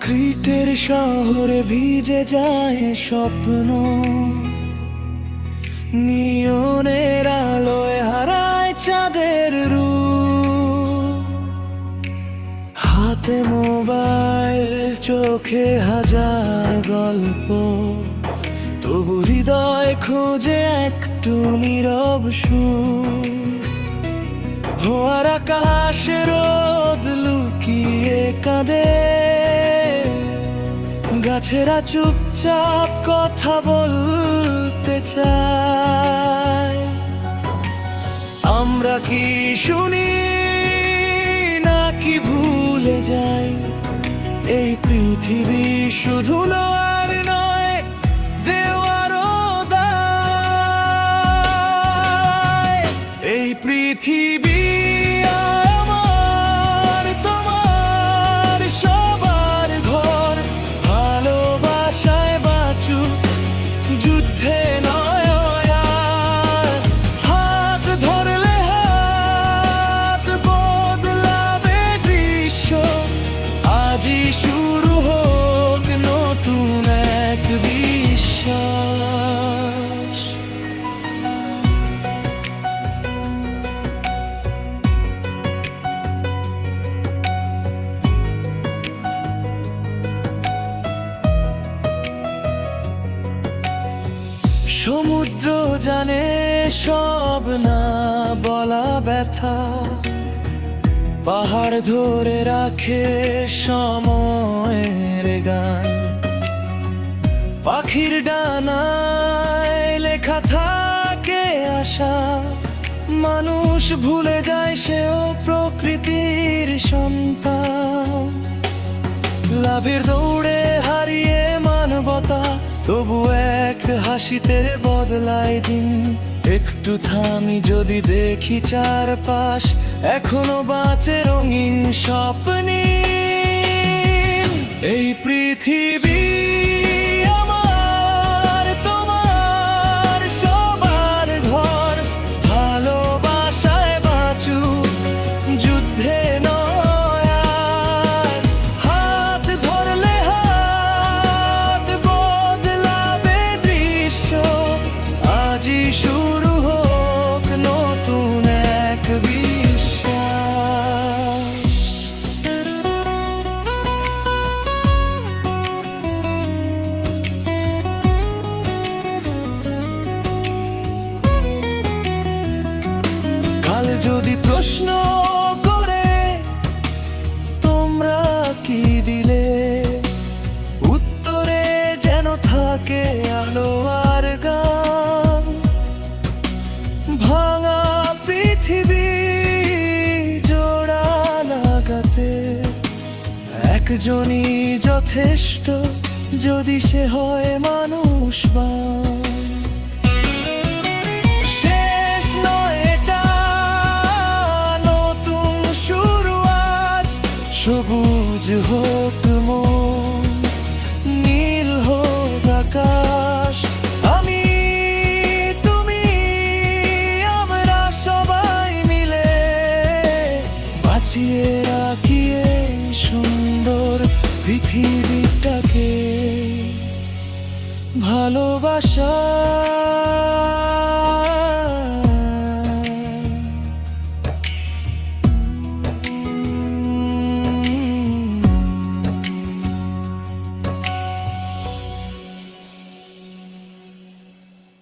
কংক্রিটের শহরে ভিজে যায় স্বপ্ন, নিয়নের আলোয় হারায় চাঁদের রূপ। হাতে মোবাইল, চোখে হাজার গল্প, তবু হৃদয় খোঁজে একটু নীরব সুর। ভোয়ার আকাশে রোদ লুকিয়ে কাঁদে, গাছেরা চুপচাপ কথা বলতে চায়। আমরা কি শুনি নাকি ভুলে যাই? এই পৃথিবী শুধু লোয়ার নয়, দেওয়ারও দায়। এই পৃথিবী আমার, তোমার, সবার ঘর। ভালোবাসায় বাঁচুক, যুদ্ধে নয় আর। হাত ধরলে হাত বদলাবে দৃশ্য। আজই শুরু হোক নতুন এক বিশ্বাস। সমুদ্র জানে সব না বলা ব্যথা, পাহাড় ধরে রাখে সময়ের গান। পাখির ডানায় লেখা থাকে আশা, মানুষ ভুলে যায় সেও প্রকৃতির সন্তান। লাভের দৌড়ে হারিয়ে মানবতা, তবু এক হাসিতে বদলায় দিন। একটু থামি যদি দেখি চারপাশ, এখনো বাঁচে রঙিন স্বপ্নে। এই পৃথিবী আমার, তোমার, সবার ঘর। ভালোবাসায় বাঁচুক, যুদ্ধে নয় আর। হাত ধরলে হাত বদলাবে দৃশ্য। আজই শুরু হোক নতুন এক বিশ্বাস। কাল যদি প্রশ্ন করে তোমরা কি দিলে, উত্তরে যেন থাকে আলো আর গান। ভাঙা পৃথিবী জোড়া লাগাতে একজনই যথেষ্ট, যদি সে হয় মানুষবান। শেষ নয় এটা, নতুন শুরু আজ। সবুজ হোক মন, নীল হোক আকাশ। আমি, তুমি, আমরা সবাই মিলে বাঁচিয়ে রাখি এই সুন্দর পৃথিবীটাকে। ভালোবাসা